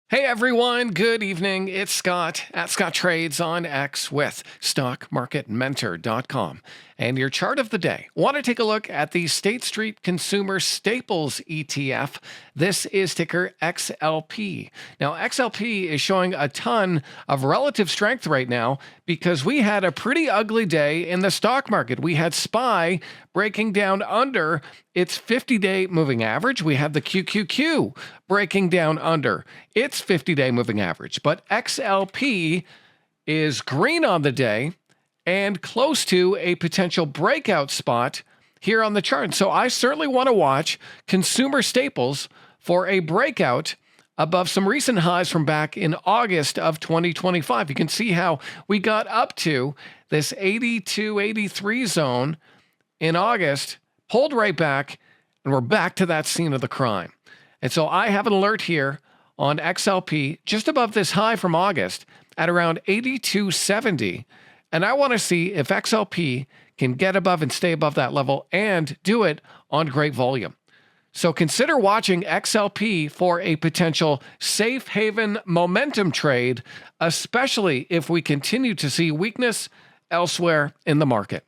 Hey everyone, good evening. It's Scott at Scott Trades on X with StockMarketMentor.com. And your chart of the day. Want to take a look at the State Street Consumer Staples ETF. This is ticker XLP. Now, XLP is showing a ton of relative strength right now because we had a pretty ugly day in the stock market. We had SPY breaking down under its 50-day moving average. We have the QQQ breaking down under its 50-day moving average. But XLP is green on the day and close to a potential breakout spot here on the chart. So I certainly want to watch consumer staples for a breakout above some recent highs from back in August of 2025. You can see how we got up to this 82, 83 zone in August, pulled right back, and we're back to that scene of the crime. And so I have an alert here on XLP just above this high from August at around 82.70. And I want to see if XLP can get above and stay above that level and do it on great volume. So consider watching XLP for a potential safe haven momentum trade, especially if we continue to see weakness elsewhere in the market.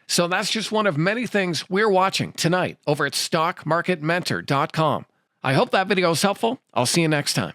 So that's just one of many things we're watching tonight over at StockMarketMentor.com. I hope that video is helpful. I'll see you next time.